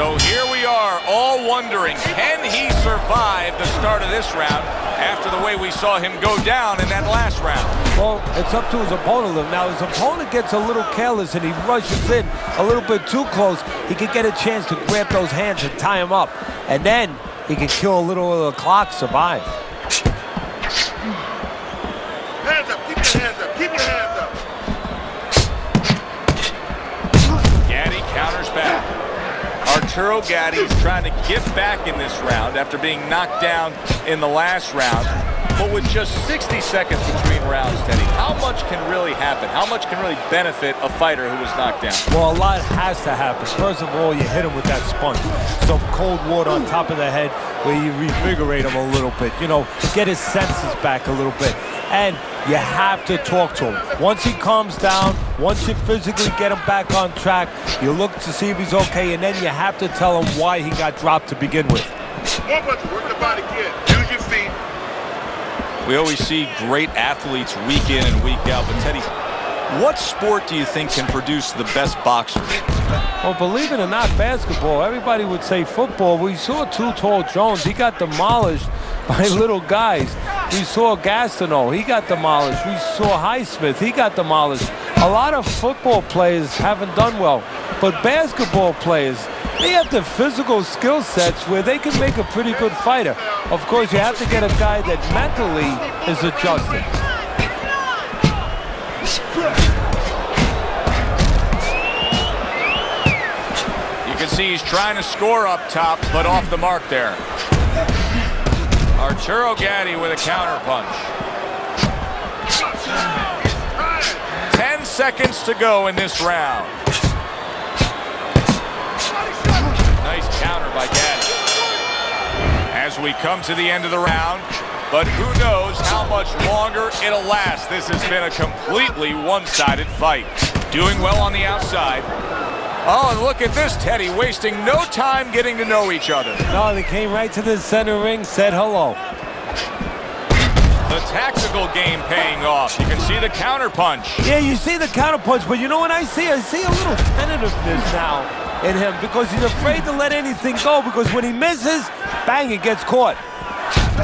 So here we are, all wondering, can he survive the start of this round after the way we saw him go down in that last round? Well, it's up to his opponent. Now, his opponent gets a little careless and he rushes in a little bit too close. He could get a chance to grab those hands and tie him up. And then he can kill a little of the clock, survive. Hands up, keep your hands up, keep your hands up. Gatti counters back. Arturo Gatti's trying to get back in this round after being knocked down in the last round. But with just 60 seconds between rounds, Teddy, how much can really happen? How much can really benefit a fighter who was knocked down? Well, a lot has to happen. First of all, you hit him with that sponge. Some cold water on top of the head where you revigorate him a little bit. You know, get his senses back a little bit. And you have to talk to him. Once he calms down, once you physically get him back on track, you look to see if he's okay, and then you have to tell him why he got dropped to begin with. Work the body, kid. Use your feet. We always see great athletes week in and week out, but Teddy, what sport do you think can produce the best boxers? Well, believe it or not, basketball. Everybody would say football. We saw Too Tall Jones. He got demolished by little guys. We saw Gastineau. He got demolished. We saw Highsmith. He got demolished. A lot of football players haven't done well, but basketball players, they have the physical skill sets where they can make a pretty good fighter. Of course, you have to get a guy that mentally is adjusted. You can see he's trying to score up top, but off the mark there. Arturo Gatti with a counter punch. 10 seconds to go in this round. Nice counter by Gatti. As we come to the end of the round, but who knows how much longer it'll last. This has been a completely one-sided fight. Doing well on the outside. Oh, and look at this, Teddy, wasting no time getting to know each other. No, they came right to the center ring, said hello. The tactical game paying off. You can see the counter punch. Yeah, you see the counter punch, but you know what I see? I see a little tentativeness now in him because he's afraid to let anything go, because when he misses, bang, it gets caught.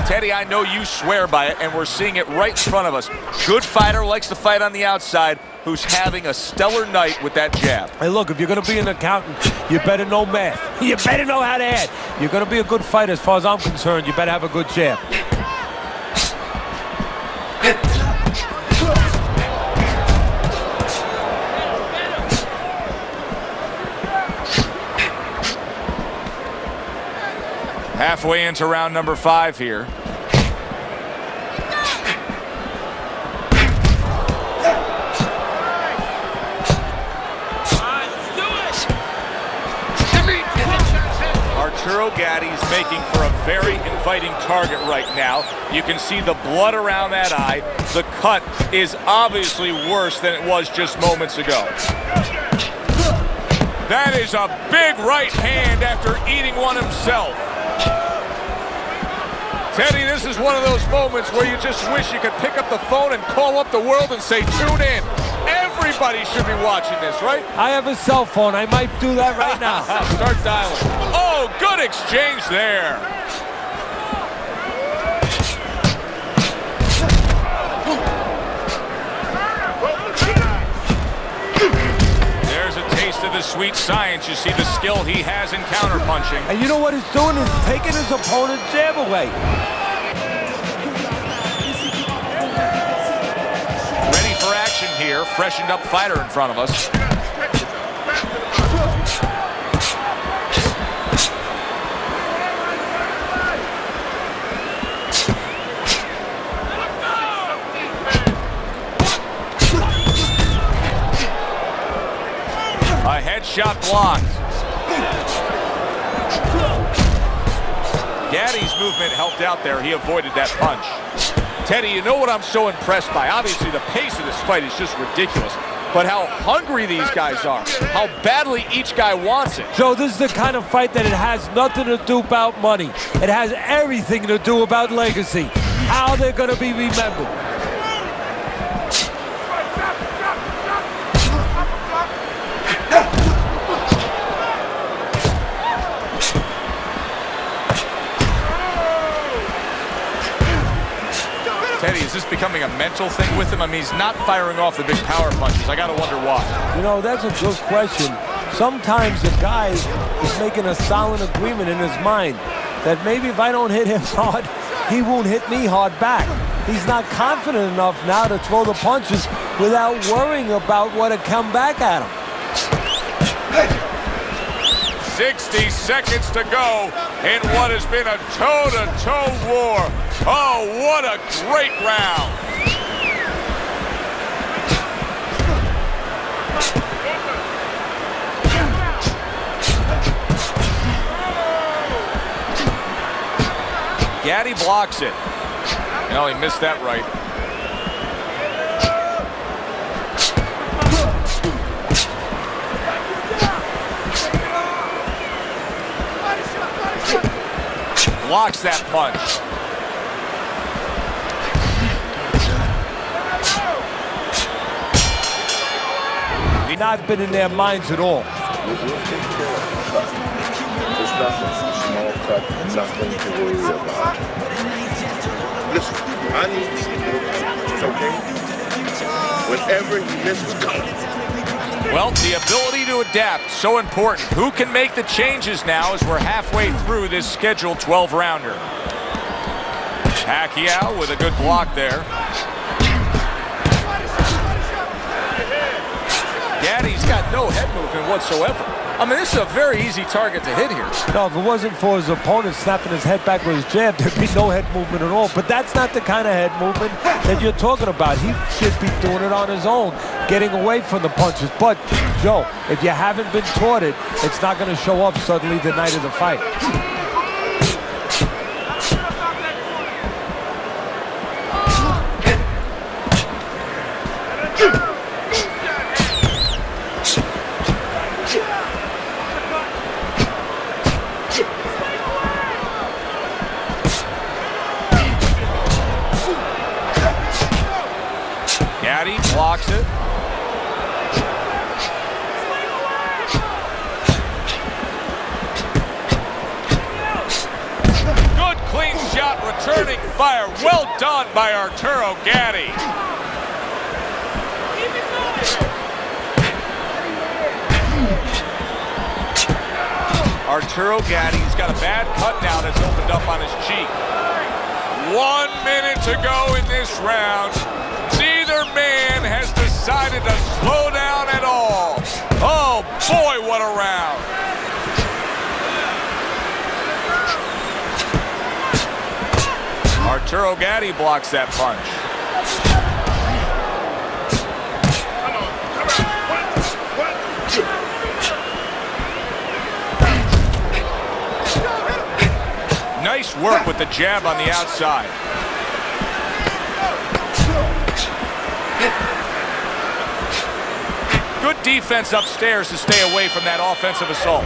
Teddy, I know you swear by it, and we're seeing it right in front of us. Good fighter, likes to fight on the outside, who's having a stellar night with that jab. Hey, look, if you're going to be an accountant, you better know math. You better know how to add. You're going to be a good fighter as far as I'm concerned. You better have a good jab. Halfway into round number 5 here. Arturo Gatti's making for a very inviting target right now. You can see the blood around that eye. The cut is obviously worse than it was just moments ago. That is a big right hand after eating one himself. Teddy, this is one of those moments where you just wish you could pick up the phone and call up the world and say, tune in. Everybody should be watching this, right? I have a cell phone. I might do that right now. Start dialing. Oh, good exchange there. There's a taste of the sweet science. You see the skill he has in counterpunching. And you know what he's doing is taking his opponent's jab away. Ready for action here. Freshened up fighter in front of us. A headshot blocked. Gatti's movement helped out there. He avoided that punch. Teddy, you know what I'm so impressed by? Obviously, the pace of this fight is just ridiculous. But how hungry these guys are. How badly each guy wants it. Joe, this is the kind of fight that it has nothing to do about money. It has everything to do about legacy. How they're going to be remembered. becoming a mental thing with him? I mean, he's not firing off the big power punches. I got to wonder why. You know, that's a good question. Sometimes the guy is making a solid agreement in his mind that maybe if I don't hit him hard, he won't hit me hard back. He's not confident enough now to throw the punches without worrying about what will come back at him. 60 seconds to go in what has been a toe-to-toe war. Oh, what a great round. Gatti blocks it. No, he missed that right. Blocks that punch. He's not been in their minds at all. It's nothing. Small cut, nothing to worry about. Listen, I need to see little punches, okay? Whenever he misses, come. Well, the ability to adapt, so important. Who can make the changes now as we're halfway through this scheduled 12-rounder? Pacquiao with a good block there. Gatti's got no head movement whatsoever. I mean, this is a very easy target to hit here. No, if it wasn't for his opponent snapping his head back with his jab, there'd be no head movement at all. But that's not the kind of head movement that you're talking about. He should be doing it on his own, getting away from the punches. But, Joe, if you haven't been taught it, it's not going to show up suddenly the night of the fight. Gatti blocks it. Good clean shot, returning fire. Well done by Arturo Gatti. Arturo Gatti's got a bad cut now that's opened up on his cheek. 1 minute to go in this round. Neither man has decided to slow down at all. Oh, boy, what a round. Arturo Gatti blocks that punch. Nice work with the jab on the outside. Good defense upstairs to stay away from that offensive assault.